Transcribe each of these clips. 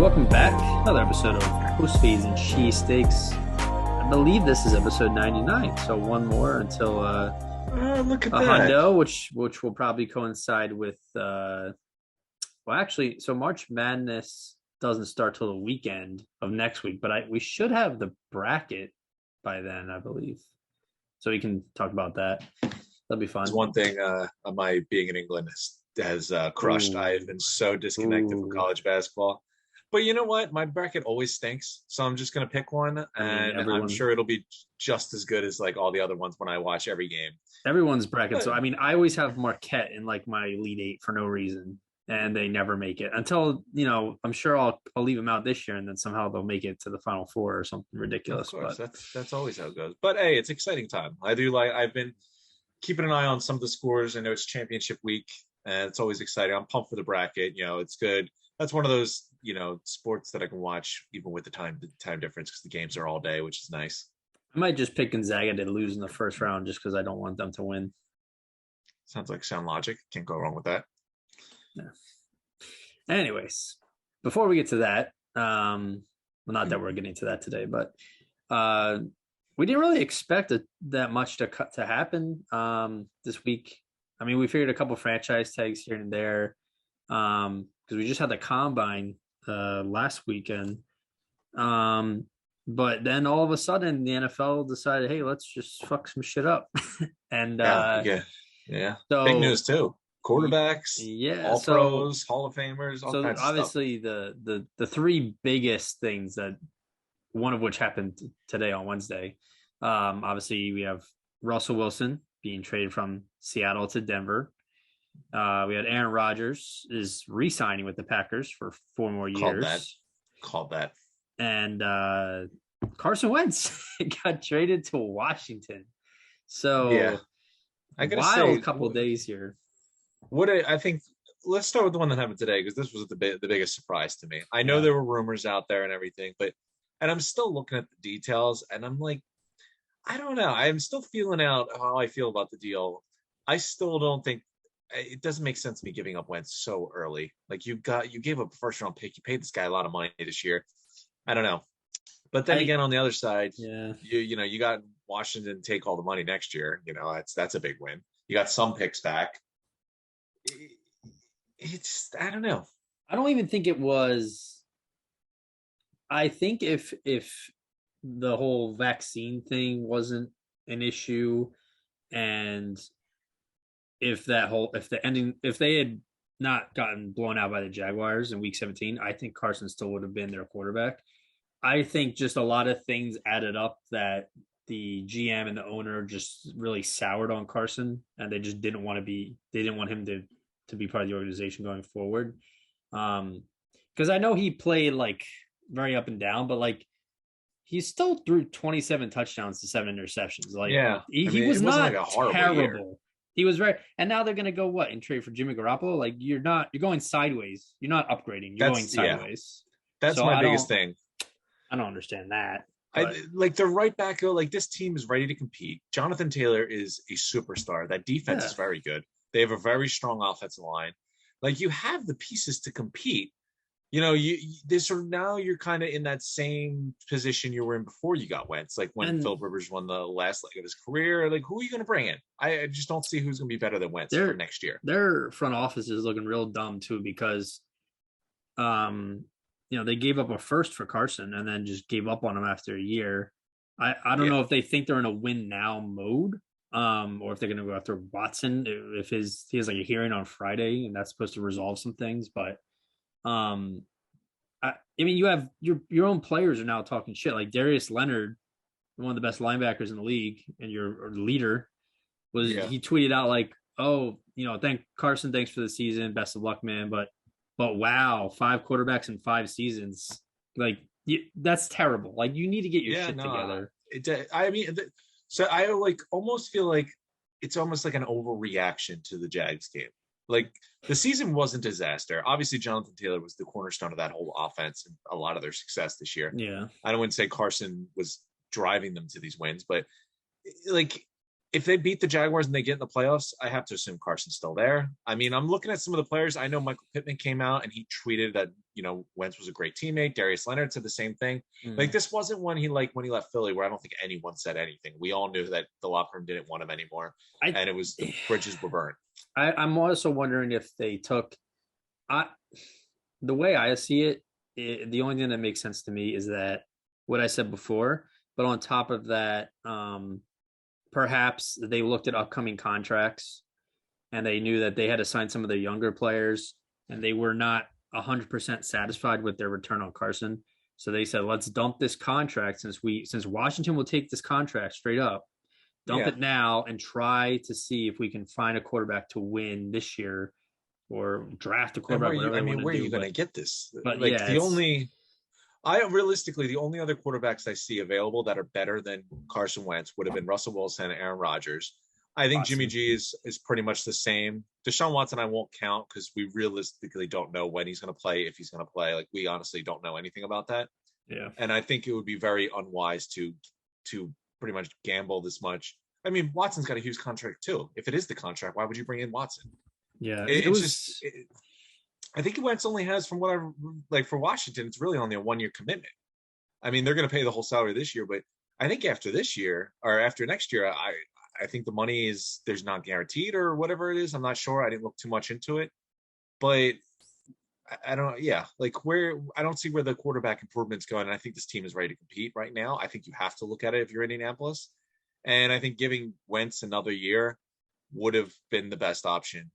welcome back. Another episode of Post-Fades Cheesesteaks. I believe this is episode 99, so one more until Look at a that. hundo, which will probably coincide with so March Madness doesn't start till the weekend of next week, but we should have the bracket by then, I believe, so we can talk about that. That'll be fun. It's one thing my being in England has crushed. Ooh. I have been so disconnected from college basketball. But you know what? My bracket always stinks, so I'm just going to pick one, and I'm sure it'll be just as good as like all the other ones when I watch every game. Everyone's bracket. So, I mean, I always have Marquette in like my Elite Eight for no reason, and they never make it until, I'm sure I'll leave them out this year, and then somehow they'll make it to the Final Four or something ridiculous. Of course, but that's always how it goes. But hey, it's exciting time. I've been keeping an eye on some of the scores. I know it's championship week, and it's always exciting. I'm pumped for the bracket. It's good. That's one of those, sports that I can watch even with the time difference because the games are all day, which is nice. I might just pick Gonzaga to lose in the first round just because I don't want them to win. Sounds like sound logic. Can't go wrong with that. Yeah. Anyways, before we get to that, well, not that we're getting to that today, but we didn't really expect that much to happen this week. I mean, we figured a couple franchise tags here and there because we just had the combine last weekend. But then all of a sudden the NFL decided, hey, let's just fuck some shit up. And yeah. So big news too. Quarterbacks, all pros, Hall of Famers, all kinds of stuff. Obviously the three biggest things that one of which happened today on Wednesday. Obviously we have Russell Wilson being traded from Seattle to Denver. We had Aaron Rodgers is re-signing with the Packers for 4 more years. Called that. And Carson Wentz got traded to Washington. So yeah, I gotta say, a couple of days here. I think let's start with the one that happened today because this was the biggest surprise to me. I know there were rumors out there and everything, and I'm still looking at the details, and I'm like, I don't know. I'm still feeling out how I feel about the deal. I still don't think it doesn't make sense to me giving up Wentz so early. Like you gave up a first round pick. You paid this guy a lot of money this year. I don't know. But then again, on the other side, you got Washington take all the money next year. That's a big win. You got some picks back. I don't know. I don't even think it was. I think if the whole vaccine thing wasn't an issue, and if they had not gotten blown out by the Jaguars in week 17, I think Carson still would have been their quarterback. I think just a lot of things added up that the GM and the owner just really soured on Carson, and they just didn't want him to be part of the organization going forward. Because I know he played like very up and down, but like he still threw 27 touchdowns to 7 interceptions. Like he was not like terrible. Year. He was and now they're going to go and trade for Jimmy Garoppolo? Like you're going sideways. You're not upgrading. You're going sideways. That's my biggest thing. I don't understand that. They're right back. Like this team is ready to compete. Jonathan Taylor is a superstar. That defense is very good. They have a very strong offensive line. Like you have the pieces to compete. Now you're kind of in that same position you were in before you got Wentz. Like when Philip Rivers won the last leg of his career. Like who are you going to bring in? I just don't see who's going to be better than Wentz for next year. Their front office is looking real dumb too because, they gave up a first for Carson and then just gave up on him after a year. I don't know if they think they're in a win now mode, or if they're going to go after Watson if he has like a hearing on Friday and that's supposed to resolve some things. But I mean, you have your own players are now talking shit. Like Darius Leonard, one of the best linebackers in the league, and your leader he tweeted out like, "Oh, thank Carson, thanks for the season, best of luck, man." But wow, 5 quarterbacks in 5 seasons, like that's terrible. Like you need to get your shit together. So I almost feel like it's almost like an overreaction to the Jags game. Like the season wasn't a disaster. Obviously, Jonathan Taylor was the cornerstone of that whole offense and a lot of their success this year. Yeah, I don't want to say Carson was driving them to these wins, but like if they beat the Jaguars and they get in the playoffs, I have to assume Carson's still there. I mean, I'm looking at some of the players. I know Michael Pittman came out and he tweeted that, Wentz was a great teammate. Darius Leonard said the same thing. Like, this wasn't when he left Philly, where I don't think anyone said anything. We all knew that the locker room didn't want him anymore. And it was the bridges were burned. I'm also wondering if they took the way I see it, the only thing that makes sense to me is that what I said before, but on top of that, perhaps they looked at upcoming contracts and they knew that they had to sign some of their younger players and they were not 100% satisfied with their return on Carson. So they said, let's dump this contract since Washington will take this contract straight up, dump it now and try to see if we can find a quarterback to win this year or draft a quarterback. Where are you going to get this? But the only other quarterbacks I see available that are better than Carson Wentz would have been Russell Wilson and Aaron Rodgers. I think Jimmy G is pretty much the same. Deshaun Watson I won't count because we realistically don't know when he's going to play, if he's going to play. Like, we honestly don't know anything about that. Yeah. And I think it would be very unwise to pretty much gamble this much. I mean, Watson's got a huge contract too. If it is the contract, why would you bring in Watson? Yeah. I think Wentz only has, from what I like for Washington, it's really only a 1-year commitment. I mean, they're going to pay the whole salary this year, but I think after this year or after next year, I think the money there's not guaranteed or whatever it is. I'm not sure. I didn't look too much into it, but I don't. Yeah, I don't see where the quarterback improvement's going. And I think this team is ready to compete right now. I think you have to look at it if you're Indianapolis, and I think giving Wentz another year would have been the best option.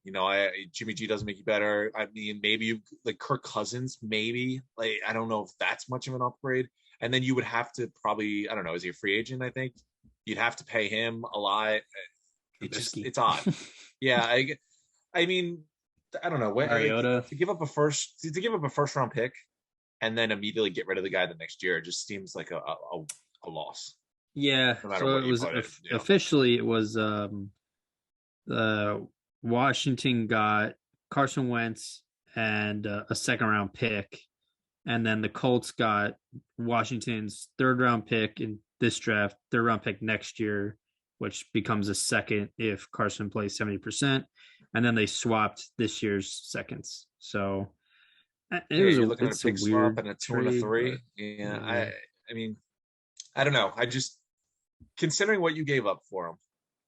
Jimmy G doesn't make you better. I mean, maybe you like Kirk Cousins, maybe. I don't know if that's much of an upgrade. And then you would have to probably, I don't know, is he a free agent? I think you'd have to pay him a lot. It's odd. Yeah. I mean, I don't know. To give up a first round pick and then immediately get rid of the guy the next year, it just seems like a loss. Yeah. No, so it was officially, it was, Washington got Carson Wentz and a second round pick, and then the Colts got Washington's third round pick in this draft, third round pick next year, which becomes a second if Carson plays 70%, and then they swapped this year's seconds. So you're looking at a pick swap and a 2 and a 3. I mean, I don't know. I just, considering what you gave up for him,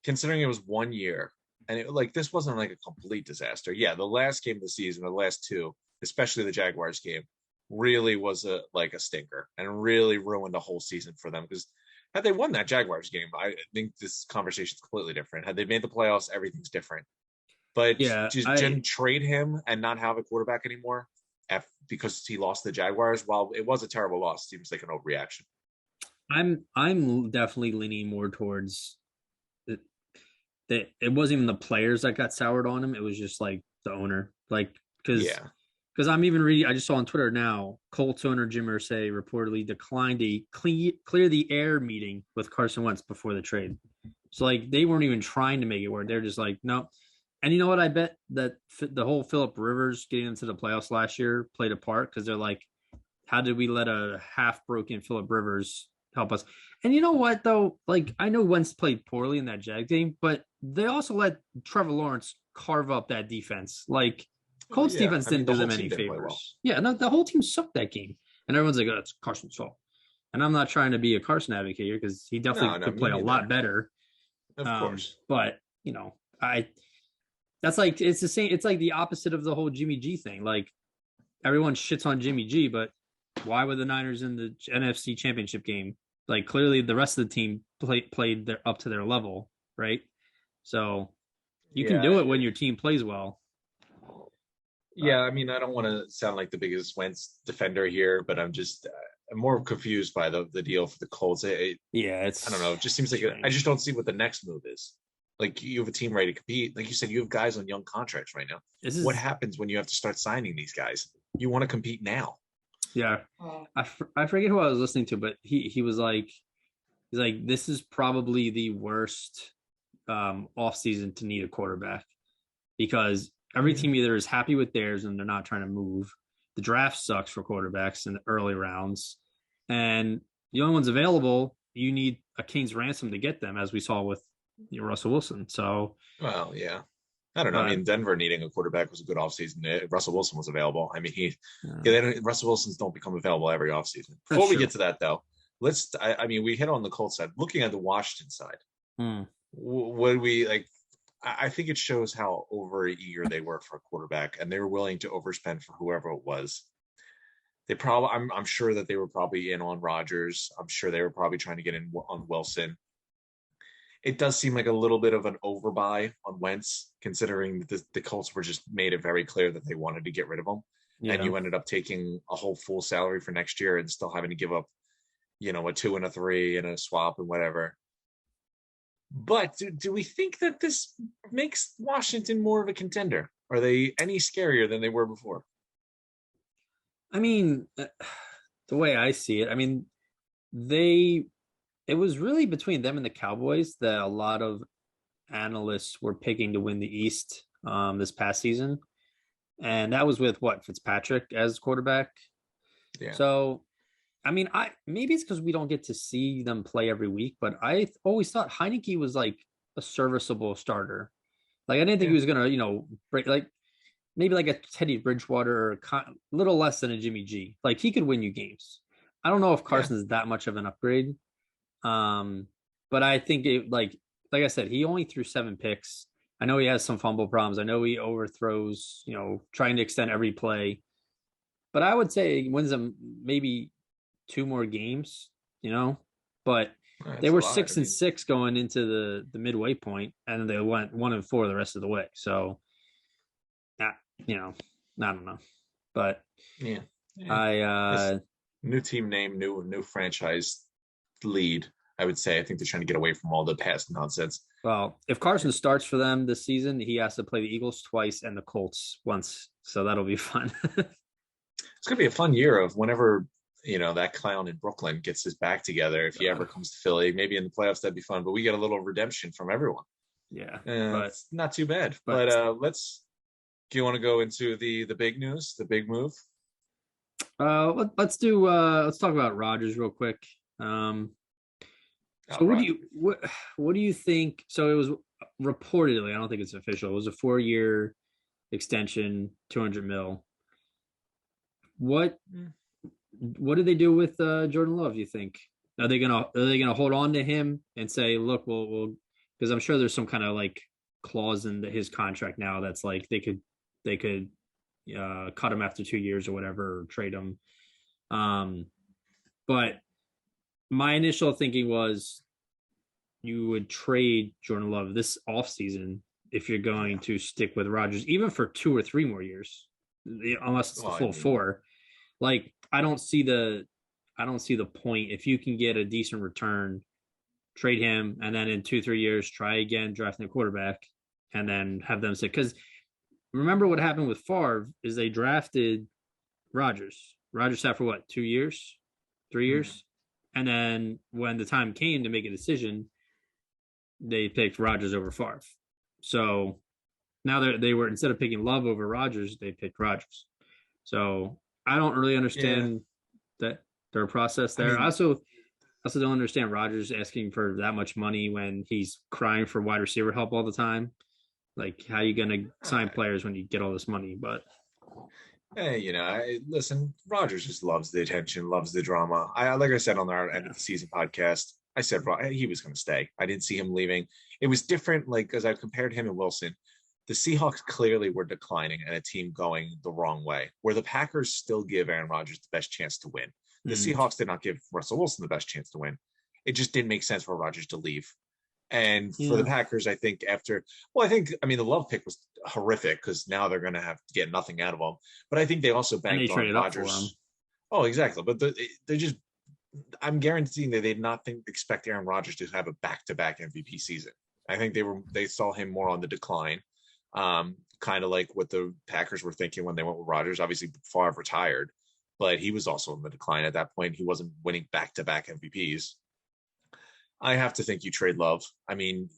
considering it was 1 year. And this wasn't like a complete disaster. Yeah, the last game of the season, the last two, especially the Jaguars game, really was a stinker and really ruined the whole season for them. Because had they won that Jaguars game, I think this conversation is completely different. Had they made the playoffs, everything's different. But didn't trade him and not have a quarterback anymore because he lost the Jaguars. While it was a terrible loss, it seems like an overreaction. I'm definitely leaning more towards that. It wasn't even the players that got soured on him. It was just like the owner, because I'm even reading. I just saw on Twitter now, Colts owner Jim Irsay reportedly declined a clear the air meeting with Carson Wentz before the trade. So they weren't even trying to make it work. They're just like, no. And you know what? I bet that the whole Phillip Rivers getting into the playoffs last year played a part, because they're like, how did we let a half broken Phillip Rivers help us? And you know what, though? I know Wentz played poorly in that Jag game, but they also let Trevor Lawrence carve up that defense. Colts defense didn't do them any favors. Well. Yeah, no, the whole team sucked that game. And everyone's like, oh, it's Carson's fault. And I'm not trying to be a Carson advocate here, because he definitely could play a lot better. Of course. But, that's it's the same. It's like the opposite of the whole Jimmy G thing. Everyone shits on Jimmy G, but why were the Niners in the NFC Championship game? Clearly the rest of the team played up to their level, right? So you can do it when your team plays well. Yeah, I mean, I don't want to sound like the biggest Wentz defender here, but I'm more confused by the deal for the Colts. I don't know. It just seems like I just don't see what the next move is. You have a team ready to compete. Like you said, you have guys on young contracts right now. What happens when you have to start signing these guys? You want to compete now. Yeah. I forget who I was listening to, but he was like, this is probably the worst offseason to need a quarterback, because every team either is happy with theirs and they're not trying to move. The draft sucks for quarterbacks in the early rounds, and the only ones available, you need a king's ransom to get them, as we saw with Russell Wilson. So, Well, yeah. I don't know. I but mean, Denver needing a quarterback was a good offseason. Russell Wilson was available. I mean, uh, yeah, Russell Wilsons don't become available every offseason. that's Before we true. get to that, though, I mean, we hit on the Colts side. Looking at the Washington side, Hmm. what we like, I think it shows how over eager they were for a quarterback, and they were willing to overspend for whoever it was. I'm sure that they were probably in on Rodgers. I'm sure they were probably trying to get in on Wilson. It does seem like a little bit of an overbuy on Wentz, considering that the Colts were just made it very clear that they wanted to get rid of him, and Yeah. you ended up taking a whole full salary for next year and still having to give up, a 2 and a 3 and a swap and whatever. But do we think that this makes Washington more of a contender? Are they any scarier than they were before? I mean, the way I see it, I mean, they it was really between them and the Cowboys that a lot of analysts were picking to win the East this past season. And that was with what, Fitzpatrick as quarterback. Yeah, So, I mean, I maybe it's because we don't get to see them play every week, but I always thought Heineke was like a serviceable starter. Like I didn't think he yeah, was gonna, break like maybe like a Teddy Bridgewater or a little less than a Jimmy G. Like he could win you games. I don't know if yeah. Carson's that much of an upgrade. Um, but I think it like I said, he only threw 7 picks. I know he has some fumble problems. I know he overthrows, trying to extend every play. But I would say he wins them maybe 2 more games, But they That's a were lot. I six and mean, six going into the midway point, and they went 1-4 the rest of the way. So, uh, you know, I don't know, but yeah, yeah. I This new team name, new franchise lead. I would say. I think they're trying to get away from all the past nonsense. well, if Carson starts for them this season, he has to play the Eagles twice and the Colts once, so that'll be fun. It's gonna be a fun year of whenever that clown in Brooklyn gets his back together. If he uh, ever comes to Philly, maybe in the playoffs that'd be fun. But we get a little redemption from everyone. yeah, but It's not too bad. But but let's. Do you want to go into the big news, the big move? let's talk about Rodgers real quick. Um, All so right. what do you think? So it was reportedly, I don't think it's official. It was a 4-year extension, 200 mil. What Mm. what did they do with Jordan Love? You think are they gonna hold on to him and say, look, we'll because I'm sure there's some kind of like clause in his contract now that's like they could cut him after 2 years or whatever, or trade him. Um, but my initial thinking was you would trade Jordan Love this offseason if you're going Yeah. to stick with Rodgers, even for 2 or 3 more years, unless it's the Well, I full mean, 4. Like I don't see the point if you can get a decent return, trade him, and then in 2-3 years try again drafting a quarterback, and then have them sit. Because remember what happened with Favre is they drafted Rodgers. Rodgers sat for what, 2 years, 3 years, and then when the time came to make a decision, they picked Rodgers over Favre. So now they were, instead of picking Love over Rodgers, they picked Rodgers. So I don't really yeah. understand that their process I there. I mean, also don't understand Rodgers asking for that much money when he's crying for wide receiver help all the time. Like, how are you gonna sign uh, players when you get all this money? But hey, listen. Rogers just loves the attention, loves the drama. Like I said on our end yeah, of the season podcast, I said he was going to stay. I didn't see him leaving. It was different, like as I compared him and Wilson. The Seahawks clearly were declining and a team going the wrong way, where the Packers still give Aaron Rodgers the best chance to win. The mm, Seahawks did not give Russell Wilson the best chance to win. It just didn't make sense for Rodgers to leave. And for the yeah. Packers, I mean, the Love pick was horrific because now they're going to have to get nothing out of them. But I think they also And they banked on traded up for him. Rodgers. Oh, exactly. But they're just, I'm guaranteeing that they did not expect Aaron Rodgers to have a back-to-back MVP season. I think they saw him more on the decline, kind of like what the Packers were thinking when they went with Rodgers. Obviously, Favre retired, but he was also in the decline at that point. He wasn't winning back-to-back MVPs. I have to think you trade Love. I mean,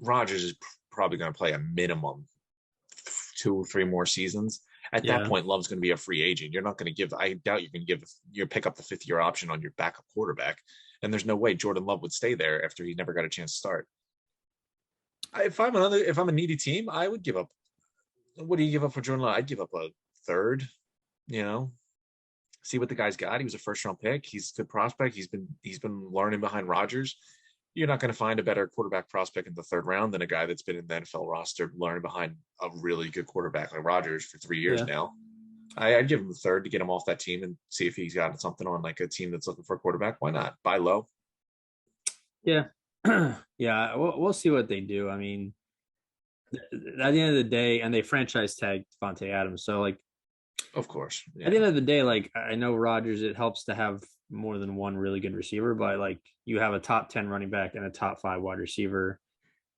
Rodgers is probably going to play a minimum 2 or 3 more seasons. At that Yeah, point, Love's going to be a free agent. You're not going to give. I doubt you're going to give your pick up the 5th-year option on your backup quarterback. And there's no way Jordan Love would stay there after he never got a chance to start. if I'm a needy team, I would give up. What do you give up for Jordan Love? I'd give up a third. You know, see what the guy's got. He was a first round pick. He's a good prospect. He's been learning behind Rodgers. You're not going to find a better quarterback prospect in the third round than a guy that's been in the NFL roster learning behind a really good quarterback like Rodgers for 3 years Yeah. now. I'd give him the third to get him off that team and see if he's got something on like a team that's looking for a quarterback. Why not? Buy low. Yeah. Yeah. We'll see what they do. I mean, at the end of the day, and they franchise tagged Devontae Adams. So, like, Of course. at the Yeah. end of the day, like, I know Rodgers, it helps to have more than one really good receiver, but like, you have a top 10 running back and a top 5 wide receiver.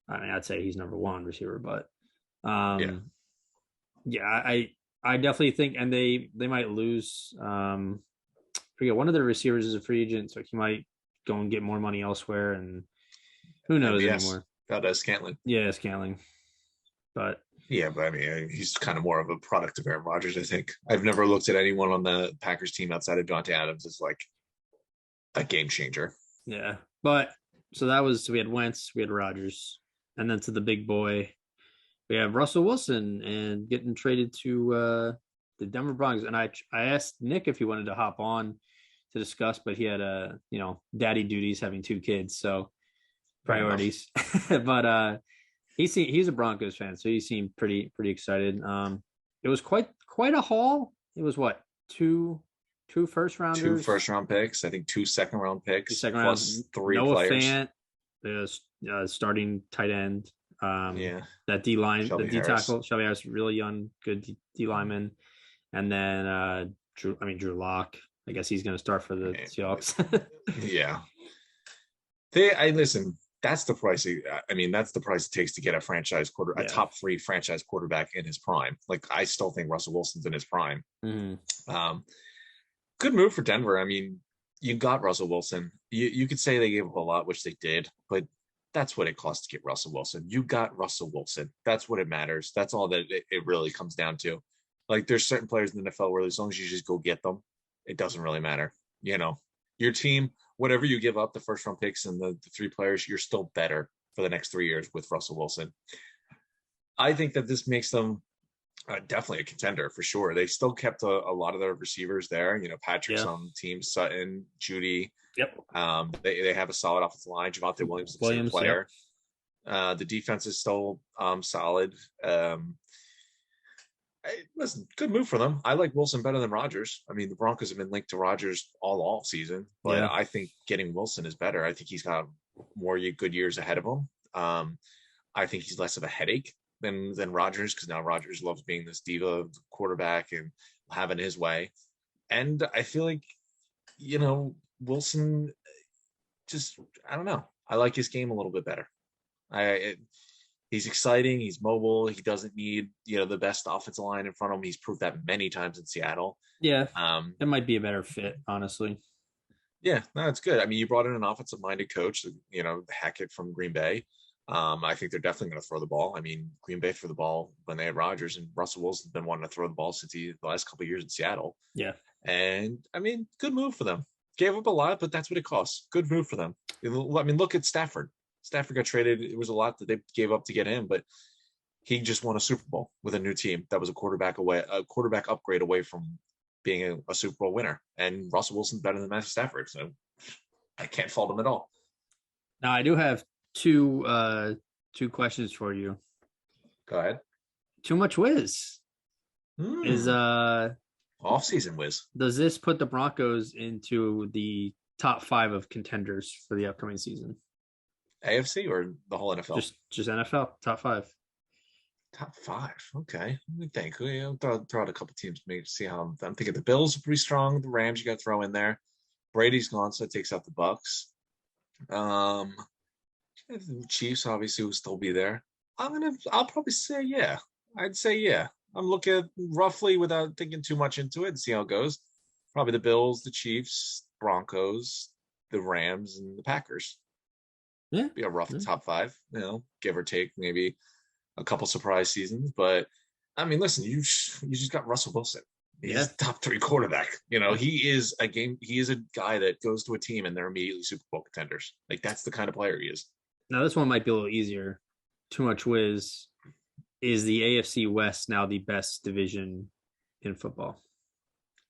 I mean, I'd say he's number one receiver, but Yeah. yeah, I definitely think, and they might lose. Forget one of their receivers is a free agent, so he might go and get more money elsewhere, and who knows MBS. anymore. Valdez Scantling. Yeah, Scaling, but Yeah, but I mean, he's kind of more of a product of Aaron Rodgers, I think. I've never looked at anyone on the Packers team outside of Devontae Adams as like a game changer. yeah, but so that was we had Wentz, we had Rodgers, and then to the big boy, we have Russell Wilson and getting traded to the Denver Broncos. And I asked Nick if he wanted to hop on to discuss, but he had daddy duties having 2 kids, so priorities. But he's a Broncos fan, so he seemed pretty excited. It was quite a haul. It was what, two first rounders, 2 first round picks, I think 2 second round picks, 2 second plus rounds, 3 Noah players. Fant, the starting tight end. Yeah. That D line, Shelby the D Harris. tackle, Shelby Harris, really young, good D lineman. And then Drew Lock. I guess he's going to start for the Seahawks. Yeah. Listen. That's the price. I mean, that's the price it takes to get a top 3 franchise quarterback in his prime. Like, I still think Russell Wilson's in his prime. Mm-hmm. Good move for Denver. I mean, you got Russell Wilson. You could say they gave up a lot, which they did, but that's what it costs to get Russell Wilson. You got Russell Wilson. That's what it matters. That's all that it really comes down to. Like, there's certain players in the NFL where as long as you just go get them, it doesn't really matter. Your team, whatever you give up, the first round picks and the 3 players, you're still better for the next 3 years with Russell Wilson. I think that this makes them definitely a contender for sure. They still kept a lot of their receivers there. Patrick's on the team, Sutton, Judy. Yep. They have a solid offensive line. Javonte Williams is the same player. Yep. The defense is still solid. Listen, good move for them. I like Wilson better than Rodgers. I mean, the Broncos have been linked to Rodgers all off season, but Yeah. I think getting Wilson is better. I think he's got more good years ahead of him. I think he's less of a headache than Rodgers, because now Rodgers loves being this diva quarterback and having his way. And I feel like, Wilson just, I don't know. I like his game a little bit better. He's exciting. He's mobile. He doesn't need, the best offensive line in front of him. He's proved that many times in Seattle. Yeah. It might be a better fit, honestly. Yeah, no, it's good. I mean, you brought in an offensive-minded coach, Hackett from Green Bay. I think they're definitely going to throw the ball. I mean, Green Bay threw the ball when they had Rodgers, and Russell Wilson's been wanting to throw the ball since the last couple of years in Seattle. Yeah. And, I mean, good move for them. Gave up a lot, but that's what it costs. Good move for them. I mean, look at Stafford. Stafford got traded. It was a lot that they gave up to get him, but he just won a Super Bowl with a new team that was a quarterback upgrade away from being a Super Bowl winner. And Russell Wilson's better than Matthew Stafford, so I can't fault him at all. Now, I do have two questions for you. Go ahead. Too much whiz. Is off-season whiz. Does this put the Broncos into the top 5 of contenders for the upcoming season? AFC or the whole NFL? Just NFL, top 5. Top 5. Okay. Let me think. Throw out a couple teams to see how I'm thinking. The Bills are pretty strong. The Rams you got to throw in there. Brady's gone, so it takes out the Bucks. The Chiefs obviously will still be there. I'll probably say yeah. I'd say yeah. I'm looking roughly without thinking too much into it and see how it goes. Probably the Bills, the Chiefs, Broncos, the Rams, and the Packers. Yeah. Be a rough top 5, give or take maybe a couple surprise seasons. But I mean, listen, you just got Russell Wilson. He's top 3 quarterback. He is a guy that goes to a team and they're immediately Super Bowl contenders. Like, that's the kind of player he is. Now, this one might be a little easier too much whiz. Is the AFC West now the best division in football?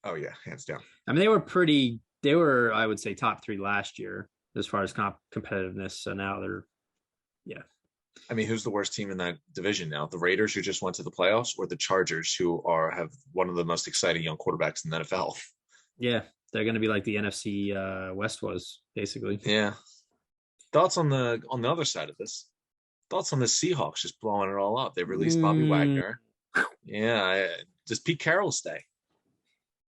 Oh yeah, hands down. I mean, they were pretty. They were, I would say, top three last year as far as competitiveness. So now they're, yeah. I mean, who's the worst team in that division now? The Raiders, who just went to the playoffs, or the Chargers, who have one of the most exciting young quarterbacks in the NFL? Yeah, they're going to be like the NFC West was basically. Yeah. Thoughts on the other side of this? Thoughts on the Seahawks just blowing it all up? They released Bobby Wagner. Yeah, does Pete Carroll stay?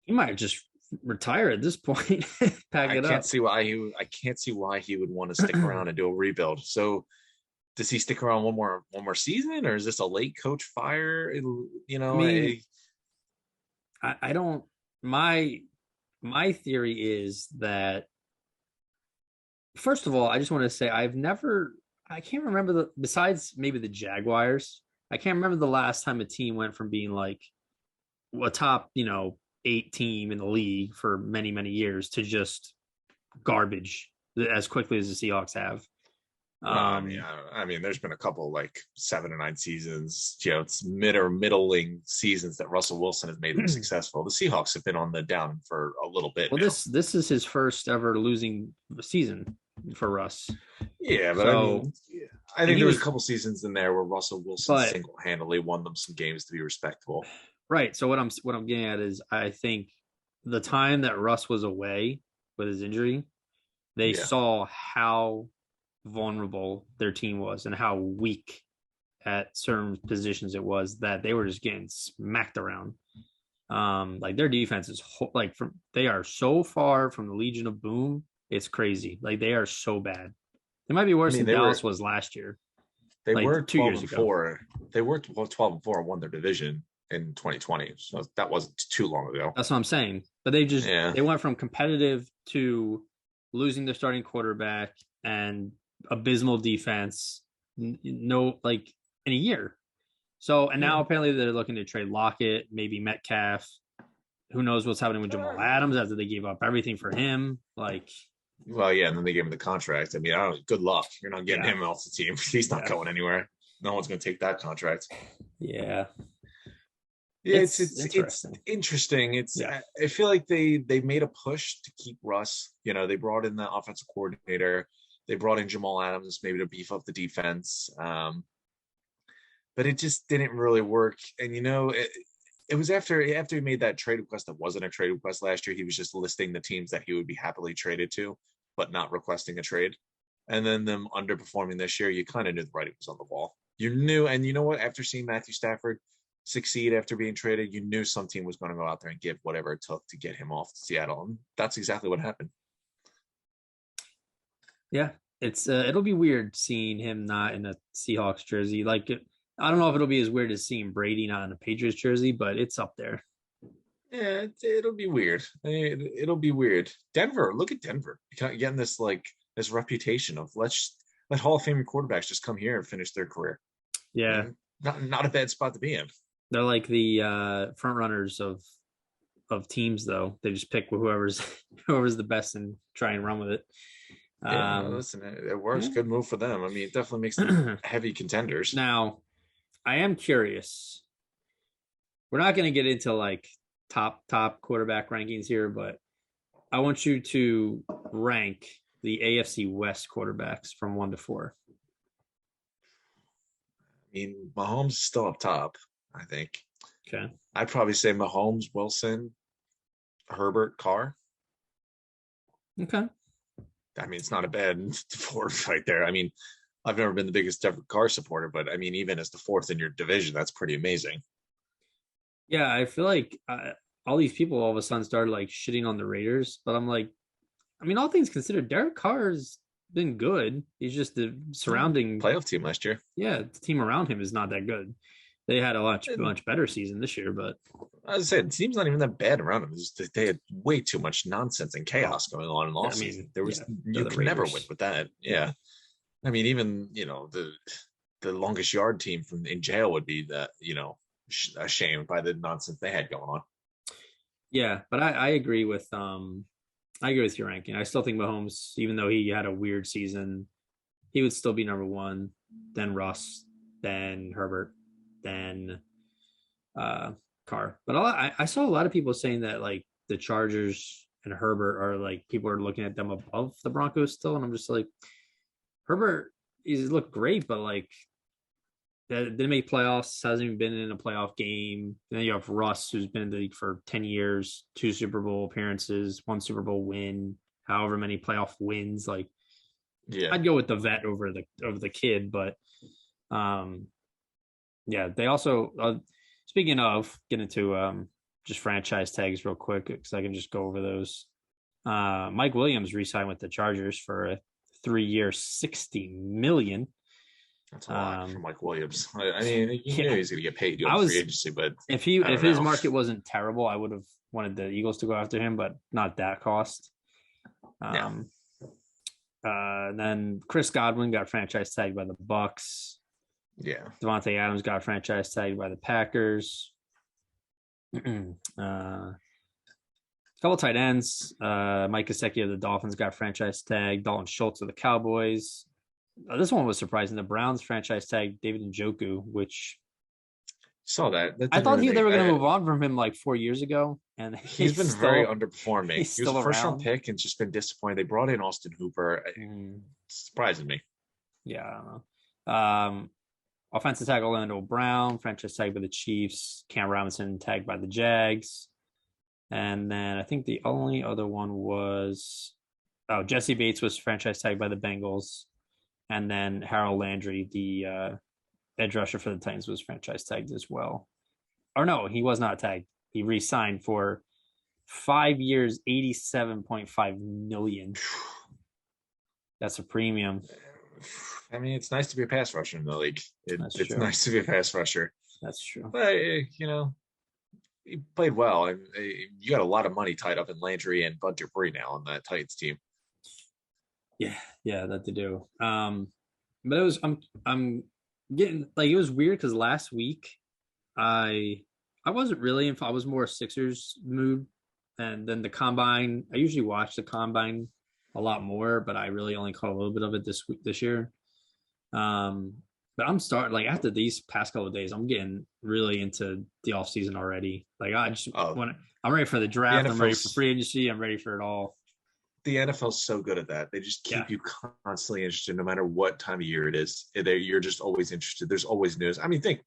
He might just retire at this point. Pack it up. I can't see why he would want to stick around and do a rebuild. So does he stick around one more season, or is this a late coach fire? You know, I mean, I don't. My theory is that, first of all, I just want to say I can't remember besides maybe the Jaguars, I can't remember the last time a team went from being like a top, 8 team in the league for many, many years to just garbage as quickly as the Seahawks have. I mean, there's been a couple like 7 or 9 seasons, it's mid or middling seasons that Russell Wilson has made them successful. The Seahawks have been on the down for a little bit. Well, this is his first ever losing season for Russ. Yeah, but I think there was a couple seasons in there where Russell Wilson single-handedly won them some games to be respectable. Right. So what I'm getting at is, I think the time that Russ was away with his injury, they saw how vulnerable their team was and how weak at certain positions it was, that they were just getting smacked around. Like their defense is they are so far from the Legion of Boom. It's crazy. Like they are so bad. They might be worse than Dallas was last year. They were 2 years ago. They were 12-4 and won their division in 2020. So that wasn't too long ago. That's what I'm saying. But they went from competitive to losing their starting quarterback and abysmal defense in a year. So, and now apparently they're looking to trade Lockett, maybe Metcalf. Who knows what's happening with Jamal Adams after they gave up everything for him? Well, yeah, and then they gave him the contract. I mean, good luck. You're not getting him off the team. He's not going anywhere. No one's going to take that contract. Yeah. Yeah, it's interesting. I feel like they made a push to keep Russ. They brought in the offensive coordinator. They brought in Jamal Adams maybe to beef up the defense. But it just didn't really work. And, it was after he made that trade request that wasn't a trade request last year. He was just listing the teams that he would be happily traded to, but not requesting a trade. And then them underperforming this year, you kind of knew the writing was on the wall. You knew, and you know what? After seeing Matthew Stafford succeed after being traded, you knew some team was going to go out there and give whatever it took to get him off to Seattle. And that's exactly what happened. Yeah, it'll be weird seeing him not in a Seahawks jersey. I don't know if it'll be as weird as seeing Brady not in a Patriots jersey, but it's up there. Yeah, it'll be weird. It'll be weird. Denver, look at Denver getting this reputation of let Hall of Fame quarterbacks just come here and finish their career. Yeah, not a bad spot to be in. They're like the front runners of teams, though. They just pick whoever's the best and try and run with it. Yeah, listen, it works. Good move for them. I mean, it definitely makes them heavy contenders. Now, I am curious. We're not going to get into top quarterback rankings here, but I want you to rank the AFC West quarterbacks from 1 to 4. I mean, Mahomes is still up top, I think. Okay. I'd probably say Mahomes, Wilson, Herbert, Carr. Okay. I mean, it's not a bad 4th right there. I mean, I've never been the biggest Derek Carr supporter, but I mean, even as the 4th in your division, that's pretty amazing. Yeah, I feel like all these people all of a sudden started shitting on the Raiders, but I'm like, I mean, all things considered, Derek Carr's been good. He's just the surrounding playoff team last year. Yeah, the team around him is not that good. They had a much better season this year, but as I said, the team's not even that bad around them. They had way too much nonsense and chaos going on in the offseason. You could never win with that. Yeah. I mean, even the longest yard team in jail would be ashamed by the nonsense they had going on. Yeah, but I agree with your ranking. I still think Mahomes, even though he had a weird season, he would still be number 1, then Russ, then Herbert, then Carr. But I saw a lot of people saying that like the Chargers and Herbert are like people are looking at them above the Broncos still, and I'm just like Herbert he's looked great, but like that didn't make playoffs, hasn't even been in a playoff game. And then you have Russ, who's been in the league for 10 years, 2 Super Bowl appearances, 1 Super Bowl win, however many playoff wins. Like Yeah. I'd go with the vet over the kid, but yeah, they also speaking of getting into just franchise tags real quick because I can just go over those. Mike Williams re-signed with the Chargers for a 3-year, $60 million. That's a lot for Mike Williams. I mean, you knew he was going to get paid doing free agency, but if his market wasn't terrible, I would have wanted the Eagles to go after him, but not that cost. Then Chris Godwin got franchise tagged by the Bucks. Yeah. Devontae Adams got franchise tagged by the Packers. A couple tight ends. Mike Gesicki of the Dolphins got franchise tagged. Dalton Schultz of the Cowboys. This one was surprising. The Browns franchise tagged David Njoku, which saw that. I thought they were going to move on from him like 4 years ago, and he's been very underperforming. He was a first-round pick and just been disappointed. They brought in Austin Hooper. Surprising me. Yeah, I don't know. Offensive tackle Orlando Brown, franchise tagged by the Chiefs. Cam Robinson tagged by the Jags. And then I think the only other one was Jesse Bates was franchise tagged by the Bengals. And then Harold Landry, the edge rusher for the Titans, was franchise tagged as well. Or no, he was not tagged. He re-signed for 5 years, $87.5 million. That's a premium. I mean, it's nice to be a pass rusher in the league. It's nice to be a pass rusher. That's true. But, he played well. And you got a lot of money tied up in Landry and Bud Dupree now on that Titans team. Yeah, that they do. But it was I'm getting like it was weird because last week I wasn't really I was more Sixers mood, and then the combine. I usually watch the combine a lot more, but I really only caught a little bit of it this year. But I'm starting like after these past couple of days, I'm getting really into the off season already. Like I'm ready for the draft. I'm ready for free agency. I'm ready for it all. The NFL's so good at that. They just keep you constantly interested, no matter what time of year it is. You're just always interested. There's always news. I mean, in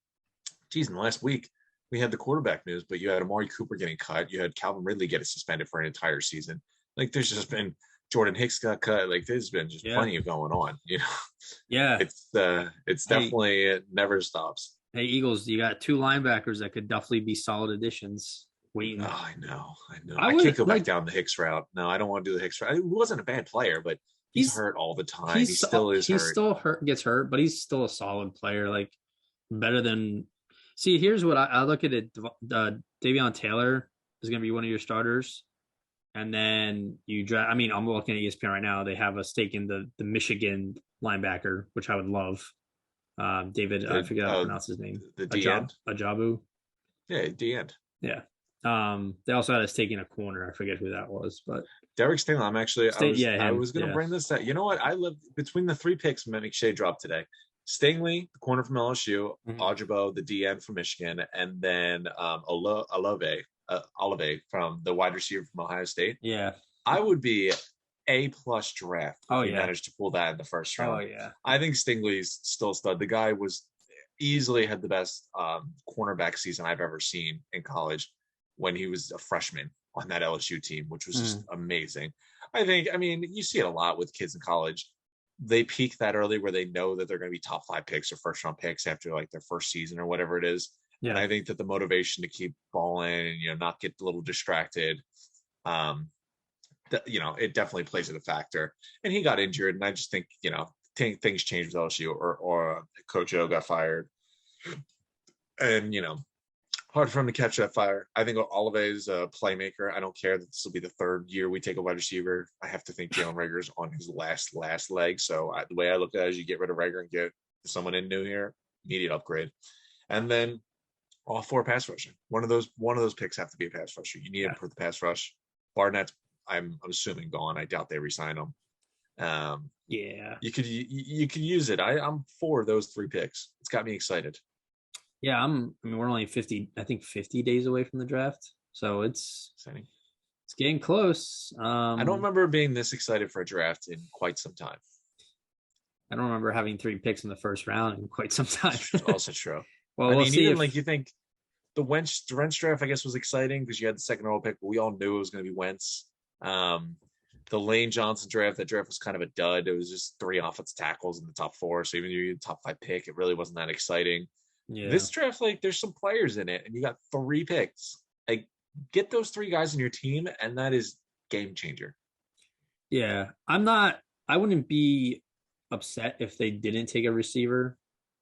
the last week we had the quarterback news, but you had Amari Cooper getting cut. You had Calvin Ridley get suspended for an entire season. Like there's just been Jordan Hicks got cut. Like there's been just plenty of going on. Yeah, it's definitely it never stops. Hey Eagles, you got 2 linebackers that could definitely be solid additions. Waiting. Oh, I know. I can't go back down the Hicks route. No, I don't want to do the Hicks route. He wasn't a bad player, but he's hurt all the time. He still is hurt. He still gets hurt, but he's still a solid player. Like better than. See, here's what I look at it. Davion Taylor is going to be one of your starters, and then you draft. I mean, I'm looking at ESPN right now. They have a stake in the Michigan linebacker, which I would love. David, I forget how to pronounce his name. The D-end. Ajabu. Yeah, D-end. Yeah. They also had us taking a corner. I forget who that was, but Derek Stingley. I was going to bring this up. You know what? I lived between the 3 picks McShay dropped today. Stingley, the corner from LSU, Ajabo, the DN from Michigan, and then Olave from the wide receiver from Ohio State. Yeah, I would be A+ draft if you managed to pull that in the first round. Oh yeah, I think Stingley's still a stud. The guy was easily had the best cornerback season I've ever seen in college when he was a freshman on that LSU team, which was just amazing. I mean, you see it a lot with kids in college. They peak that early where they know that they're going to be top 5 picks or first round picks after like their first season or whatever it is. Yeah. And I think that the motivation to keep balling and, not get a little distracted, it definitely plays a factor. And he got injured. And I just think, things changed with LSU or Coach O got fired. And, hard for him to catch that fire. I think Olave is a playmaker. I don't care that this will be the 3rd year we take a wide receiver. I have to think Jalen Reagor's on his last leg. So the way I look at it is you get rid of Reagor and get someone in new here, immediate upgrade. And then all 4 pass rushing. One of those picks have to be a pass rusher. You need him for the pass rush. Barnett's, I'm assuming, gone. I doubt they re-sign him. Yeah. You could use it. I'm for those 3 picks. It's got me excited. Yeah, I mean, we're only 50, I think 50 days away from the draft. So Exciting. it's getting close. I don't remember being this excited for a draft in quite some time. I don't remember having 3 picks in the first round in quite some time. Also true. Well, I we'll mean, see even if like you think the Wentz draft, I guess, was exciting because you had the second overall pick, but we all knew it was going to be Wentz. The Lane Johnson draft, that draft was kind of a dud. It was just 3 offensive tackles in the top 4. So even if you had top 5 pick, it really wasn't that exciting. yeah. This draft, like, there's some players in it, and you got 3 picks. Like, get those 3 guys in your team, and that is game changer. Yeah. I wouldn't be upset if they didn't take a receiver.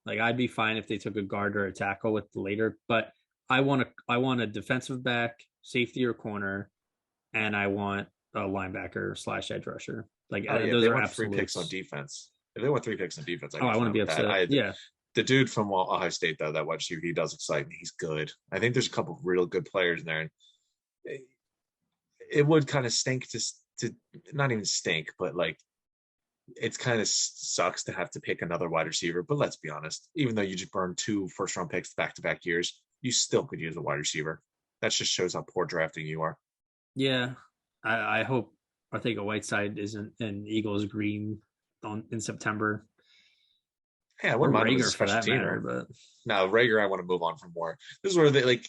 Like I'd be fine if they took a guard or a tackle with the later, but I want a defensive back, safety or corner, and I want a linebacker / edge rusher. Like Oh yeah, if those they are went 3 picks on absolutes. defense. If they went 3 picks on defense, I'd Oh, be I wouldn't fine be with that. upset. Yeah. The dude from Ohio State though, that wide receiver, he does excite me. He's good. I think there's a couple of real good players in there. And it would kind of stink to not even stink, but like it's kind of sucks to have to pick another wide receiver. But let's be honest, even though you just burned 2 first-round picks back-to-back years, you still could use a wide receiver. That just shows how poor drafting you are. Yeah. I hope Whiteside isn't an Eagles green in September. Yeah, I Or wouldn't mind him as a Rager for special that matter, teamer. but No, Rager, I want to move on from more. This is where they like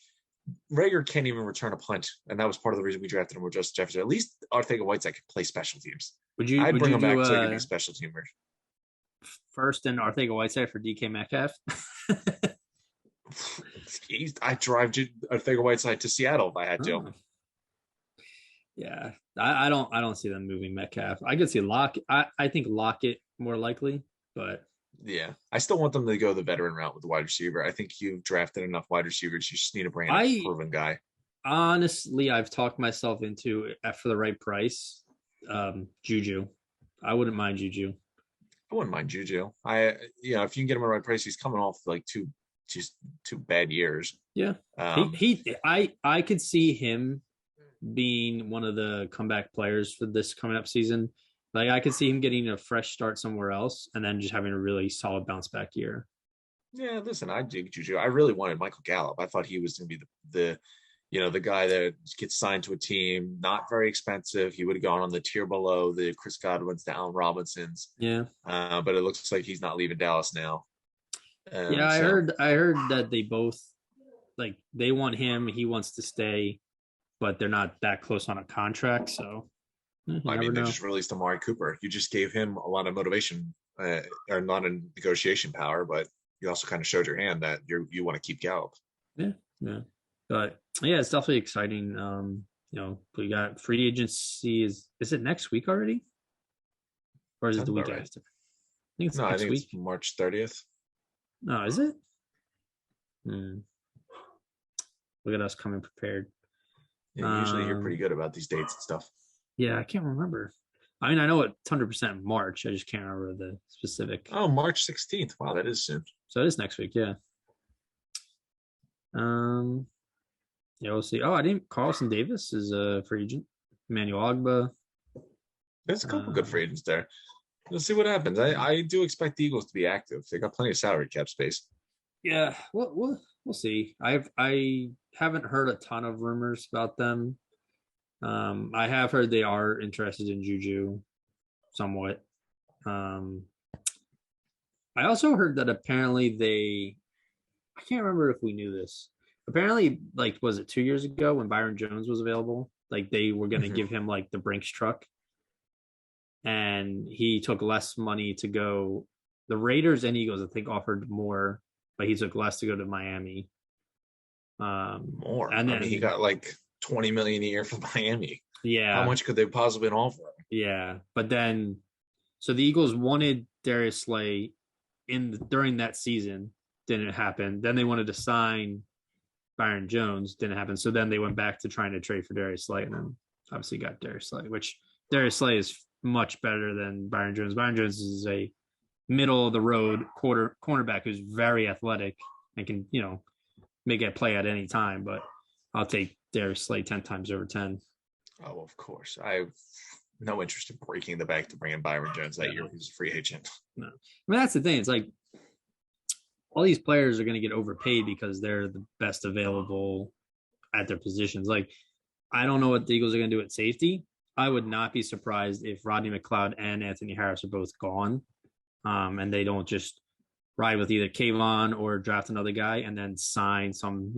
Rager can't even return a punt, and that was part of the reason we drafted him with Justin Jefferson. At least Arthega-Whiteside could play special teams. I'd would bring you him do back so he could be a a special teamer. first and Arthega Whiteside for DK Metcalf? I'd drive Arthega-Whiteside to Seattle if I had to. Oh. Yeah, I don't see them moving Metcalf. I could see Lockett. I think Lockett more likely, but Yeah, I still want them to go the veteran route with the wide receiver. I think you've drafted enough wide receivers. You just need to bring in a I proven guy. honestly I've talked myself into for the right price. Juju, I wouldn't mind Juju. I wouldn't mind Juju. If you can get him at the right price, he's coming off like two bad years. Yeah, I could see him being one of the comeback players for this coming up season. Like I could see him getting a fresh start somewhere else and then just having a really solid bounce back year. Yeah, listen, I dig Juju. I really wanted Michael Gallup. I thought he was going to be the guy that gets signed to a team, not very expensive. He would have gone on the tier below the Chris Godwins, the Allen Robinsons. Yeah. But it looks like he's not leaving Dallas now. Yeah, I heard that they both like they want him, he wants to stay, but they're not that close on a contract. So I mean, they just released Amari Cooper. You just gave him a lot of motivation or not a negotiation power, but you also kind of showed your hand that you want to keep Gallup. Yeah, yeah. But yeah, it's definitely exciting. We got free agency is it next week already? Or is it the week after? I think it's next week. It's March 30th. No, is it? Look at us coming prepared. Yeah, usually you're pretty good about these dates and stuff. Yeah, I can't remember. I mean, I know it's 100% March. I just can't remember the specific. Oh, March 16th. Wow, that is soon. So it is next week, yeah. Yeah, we'll see. Oh, I didn't. Carlson Davis is a free agent. Emmanuel Ogba. There's a couple good free agents there. Let's see what happens. I do expect the Eagles to be active. They got plenty of salary cap space. Yeah, we'll see. I haven't heard a ton of rumors about them. I have heard they are interested in Juju somewhat. I also heard that apparently I can't remember if we knew this. Apparently, like, was it 2 years ago when Byron Jones was available? Like they were going to give him like the Brinks truck. And he took less money to go. The Raiders and Eagles, I think, offered more, but he took less to go to Miami. More. And then he got like $20 million a year from Miami. Yeah. How much could they possibly offer him? Yeah, but then, so the Eagles wanted Darius Slay during that season, didn't happen. Then they wanted to sign Byron Jones, didn't happen. So then they went back to trying to trade for Darius Slay, and then obviously got Darius Slay, which Darius Slay is much better than Byron Jones. Byron Jones is a middle of the road cornerback who's very athletic and can, make a play at any time, but I'll take Darius Slay 10 times over 10. Oh, of course. no interest in breaking the bank to bring in Byron Jones that Yeah, year. He was a free agent. no. I mean, that's the thing. It's like all these players are going to get overpaid because they're the best available at their positions. Like, I don't know what the Eagles are going to do at safety. I would not be surprised if Rodney McLeod and Anthony Harris are both gone, and they don't just ride with either Kayvon or draft another guy and then sign some,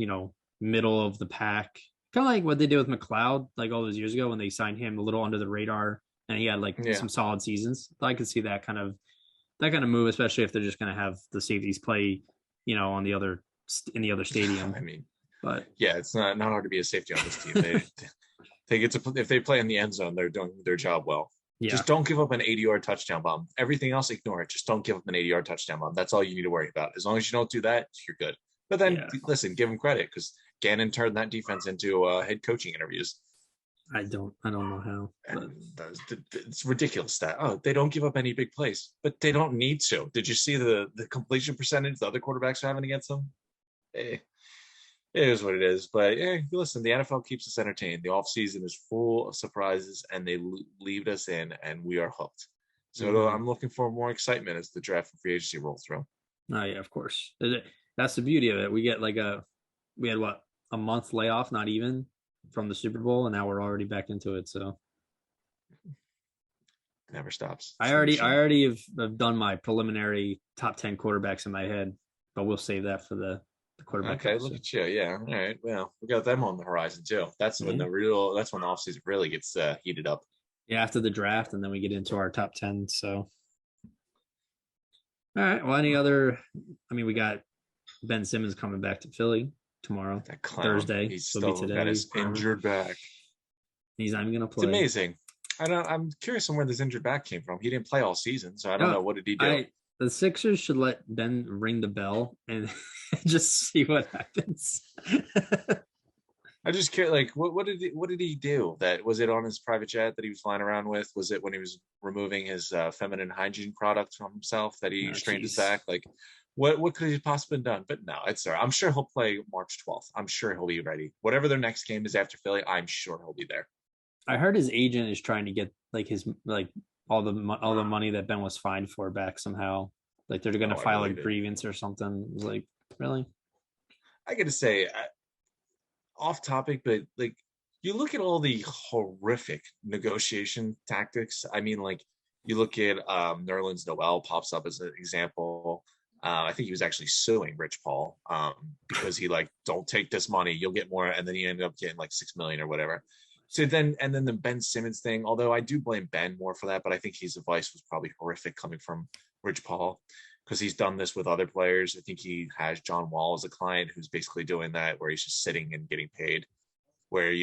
middle of the pack. Kind of like what they did with McLeod, like all those years ago when they signed him a little under the radar and he had like Yeah. some solid seasons. I could see that kind of move, especially if they're just going to have the safeties play, on the other in the other stadium. I mean, But yeah, it's not hard to be a safety on this team. They get to, if they play in the end zone, they're doing their job well. yeah, Just don't give up an 80-yard touchdown bomb. Everything else, ignore it. Just don't give up an 80-yard touchdown bomb. That's all you need to worry about. As long as you don't do that, you're good. But then, listen, give him credit because Gannon turned that defense into head coaching interviews. I don't know how. And it's ridiculous that they don't give up any big plays, but they don't need to. Did you see the completion percentage the other quarterbacks are having against them? It is what it is. But listen, the NFL keeps us entertained. The offseason is full of surprises, and they leave us in, and we are hooked. So I'm looking for more excitement as the draft and free agency roll through. Oh yeah, of course. That's the beauty of it. We had what, a month layoff, not even, from the Super Bowl, and now we're already back into it. So Never stops. I already have done my preliminary top 10 quarterbacks in my head, but we'll save that for the quarterback. Okay, look at you. Yeah. All right. Well, we got them on the horizon too. That's when the offseason really gets heated up. Yeah, after the draft, and then we get into our top 10. So, all right. Well, any other? I mean, we got Ben Simmons coming back to Philly tomorrow, That clown. Thursday. He's still today. got his injured back. He's not even going to play. It's amazing. I'm curious on where this injured back came from. He didn't play all season, so I don't know. What did he do? The Sixers should let Ben ring the bell and just see what happens. I just care. Like, what did he do? That was it on his private jet that he was flying around with? Was it when he was removing his feminine hygiene products from himself that he strained his back? Like, what could he possibly have done? But no, it's I'm sure he'll play March 12th. I'm sure he'll be ready. Whatever their next game is after Philly, I'm sure he'll be there. I heard his agent is trying to get all the money that Ben was fined for back somehow. Like they're going to file a grievance or something. It was like, really? I got to say, off topic, but like you look at all the horrific negotiation tactics. I mean, like you look at Nerlens Noel pops up as an example. I think he was actually suing Rich Paul because he don't take this money, you'll get more, and then he ended up getting like $6 million or whatever. So then the Ben Simmons thing, although I do blame Ben more for that, but I think his advice was probably horrific coming from Rich Paul because he's done this with other players. I think he has John Wall as a client who's basically doing that, where he's just sitting and getting paid, where,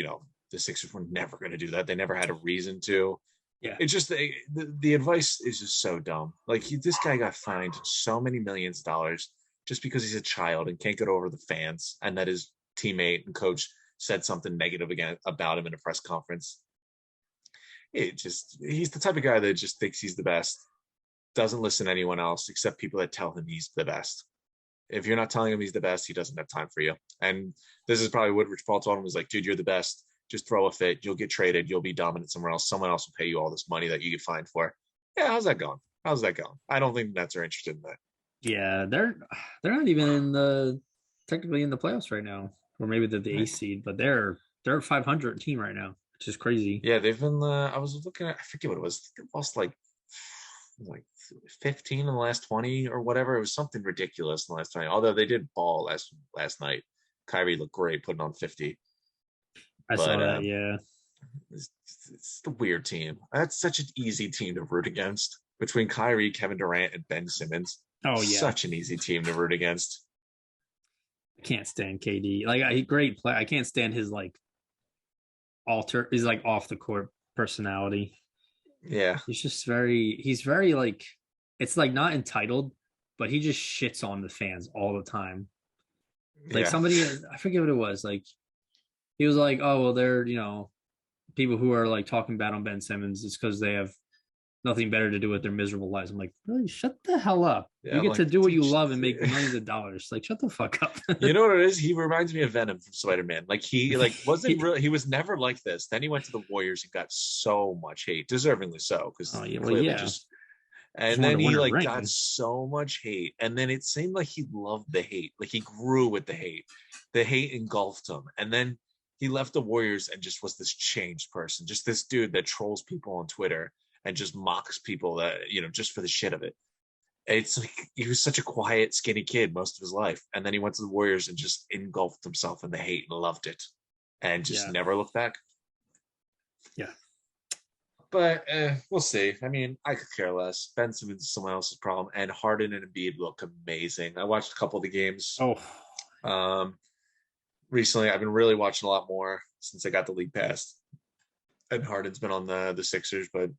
the Sixers were never going to do that. They never had a reason to. Yeah. It's just the advice is just so dumb. Like this guy got fined so many millions of dollars just because he's a child and can't get over the fans, and that his teammate and coach said something negative again about him in a press conference. He's the type of guy that just thinks he's the best, doesn't listen to anyone else except people that tell him he's the best. If you're not telling him he's the best, he doesn't have time for you. And this is probably what Rich Paul told him, was like, dude, you're the best. Just throw a fit. You'll get traded. You'll be dominant somewhere else. Someone else will pay you all this money that you get fined for. Yeah, how's that going? I don't think the Nets are interested in that. Yeah, they're not even technically in the playoffs right now. Or maybe they're the 8th seed, but they're a 500 team right now, which is crazy. Yeah, they've been. I was looking at. I forget what it was. They lost like 15 in the last 20 or whatever. It was something ridiculous in the last 20. Although they did ball last night. Kyrie looked great putting on 50. I saw that. Yeah, it's a weird team. That's such an easy team to root against between Kyrie, Kevin Durant, and Ben Simmons. Oh yeah, such an easy team to root against. I can't stand KD. Great play. I can't stand his he's off the court personality. Yeah. He's very it's not entitled, but he just shits on the fans all the time. Somebody, I forget what it was. He was like, oh, well, they're, people who are talking bad on Ben Simmons is because they have nothing better to do with their miserable lives. I'm like, really, shut the hell up. Yeah, You I'm get to like, do what dude, you love and make millions of dollars. Like, shut the fuck up. you know what it is? He reminds me of Venom from Spider-Man. Like he like wasn't real. He was never like this. Then he went to the Warriors and got so much hate, deservingly so, Oh because yeah, well clearly yeah, just. just And wanted then to win he a like got ring. so much hate, and then it seemed like he loved the hate. Like he grew with the hate. The hate engulfed him, and then he left the Warriors and just was this changed person, just this dude that trolls people on Twitter and just mocks people that just for the shit of it. It's like he was such a quiet, skinny kid most of his life, and then he went to the Warriors and just engulfed himself in the hate and loved it, and just Yeah, never looked back. yeah. But we'll see. I mean, I could care less. Ben Simmons is someone else's problem, and Harden and Embiid look amazing. I watched a couple of the games Oh um, recently. I've been really watching a lot more since I got the league pass, and Harden's been on the Sixers. But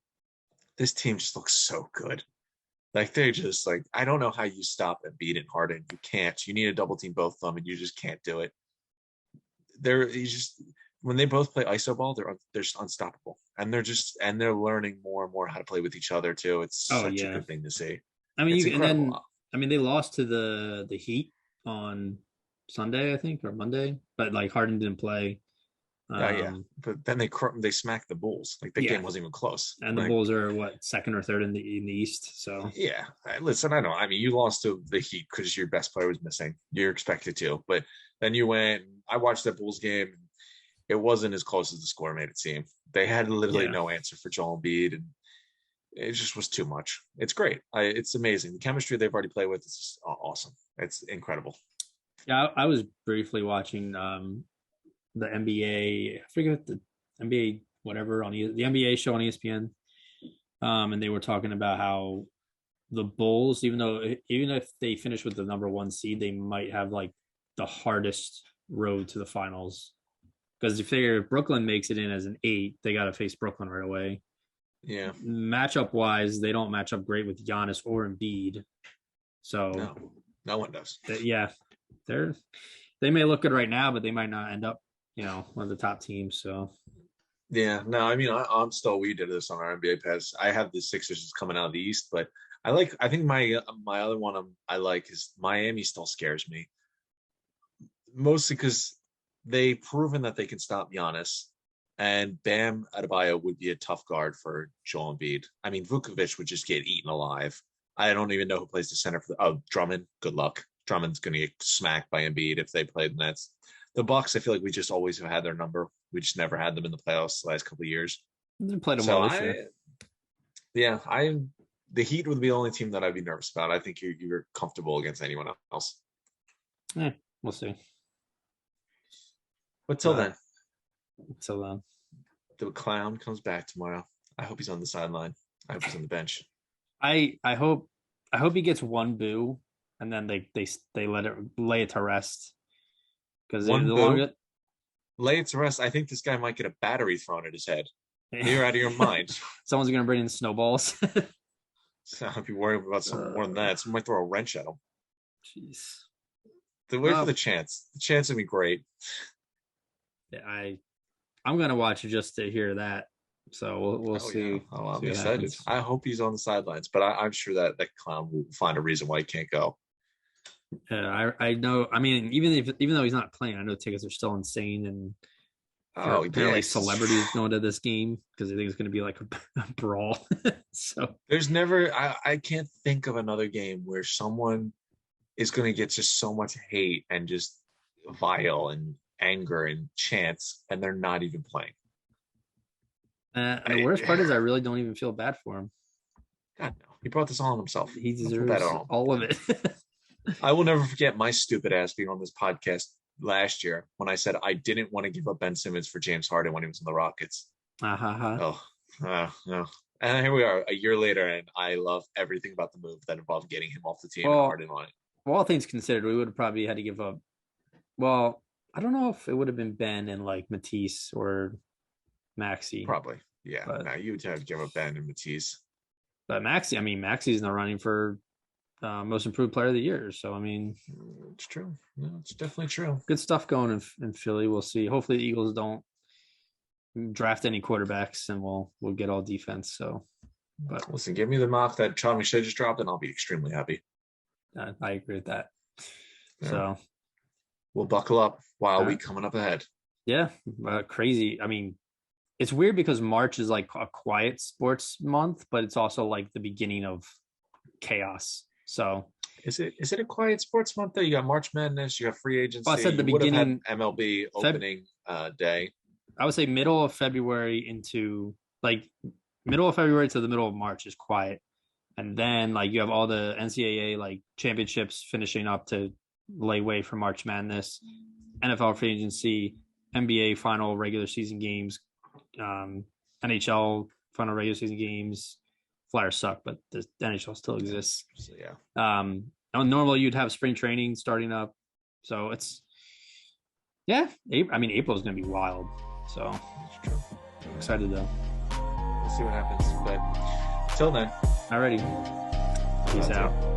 this team just looks so good. Like they're just like, I don't know how you stop Embiid and Harden. You can't. You need to double team both of them, and you just can't do it. You just when they both play iso ball, they're just unstoppable, and they're learning more and more how to play with each other too. It's oh such a yeah. good thing to see. I mean, It's and then incredible. I mean they lost to the Heat on Sunday, I think, or Monday, but like Harden didn't play. Yeah, but then they smacked the Bulls. Like that Yeah, game wasn't even close. and the Like, Bulls are what, second or third in the East. So yeah, listen, I know. I mean, you lost to the Heat because your best player was missing. You're expected to, but then you went. I watched that Bulls game. It wasn't as close as the score made it seem. They had literally yeah, no answer for Joel Embiid, and it just was too much. It's great. It's amazing. The chemistry they've already played with is just awesome. It's incredible. yeah. I was briefly watching the NBA. I forget the NBA whatever on the NBA show on ESPN. And they were talking about how the Bulls, even if they finish with the number one seed, they might have like the hardest road to the finals. Because you figure if Brooklyn makes it in as an 8, they got to face Brooklyn right away. Yeah. Matchup wise, they don't match up great with Giannis or Embiid. So No, no one does. yeah, they may look good right now, but they might not end up, one of the top teams. So Yeah, no, I mean, I'm still. We did this on our NBA pass. I have the Sixers coming out of the East, but I think my other one I like is Miami. Still scares me, mostly because they've proven that they can stop Giannis, and Bam Adebayo would be a tough guard for Joel Embiid. I mean, Vukovic would just get eaten alive. I don't even know who plays the center for Drummond. Good luck. Drummond's going to get smacked by Embiid if they play the Nets. The Bucks, I feel like we just always have had their number. We just never had them in the playoffs the last couple of years. they played them So well this year. the Heat would be the only team that I'd be nervous about. I think you're comfortable against anyone else. We'll see. But till then, So the clown comes back tomorrow. I hope he's on the sideline. I hope he's on the bench. I hope he gets one boo and then they lay it to rest. Because the One boo, longer lay it to rest. I think this guy might get a battery thrown at his head. You're out of your mind. someone's gonna bring in snowballs. So I'd be worried about something more than that. Someone might throw a wrench at him. Jeez. Wait for the chance. The chance would be great. I'm gonna watch it just to hear that. So we'll see. Yeah. Oh, I'm see excited. happens. I hope he's on the sidelines, but I'm sure that clown will find a reason why he can't go. I know. I mean, even though he's not playing, I know tickets are still insane, and apparently celebrities going to this game because they think it's going to be like a brawl. So there's never. I can't think of another game where someone is going to get just so much hate and just vile and anger and chants, and they're not even playing. And the worst part is I really don't even feel bad for him. God no, he brought this all on himself. He deserves all of it. I will never forget my stupid ass being on this podcast last year when I said I didn't want to give up Ben Simmons for James Harden when he was in the Rockets. No. And here we are a year later, and I love everything about the move that involved getting him off the team and Harden on it. Well, all things considered, we would have probably had to give up. Well, I don't know if it would have been Ben and like Matisse or Maxey. Probably, yeah. Now you would have to give up Ben and Matisse. But Maxey's in the running for most improved player of the year. So I mean, it's true. No, it's definitely true. Good stuff going in Philly. We'll see. Hopefully, the Eagles don't draft any quarterbacks, and we'll get all defense. So But Listen, give me the mock that Charlie Shea just dropped, and I'll be extremely happy. I agree with that. Yeah. So we'll buckle up while we coming up ahead. Yeah, crazy. I mean, it's weird because March is like a quiet sports month, but it's also like the beginning of chaos. So is it a quiet sports month though? You got March Madness, you got free agency. Well, I said the you would have beginning had MLB opening day. I would say middle of February into like middle of February to the middle of March is quiet. And then like you have all the NCAA like championships finishing up to lay way for March Madness, NFL free agency, NBA final regular season games, NHL final regular season games. Flyers suck, but the NHL still exists. So, yeah. Normally you'd have spring training starting up, so it's I mean April is going to be wild. So that's true. I'm excited though. We'll see what happens, but until then, Alrighty, peace out.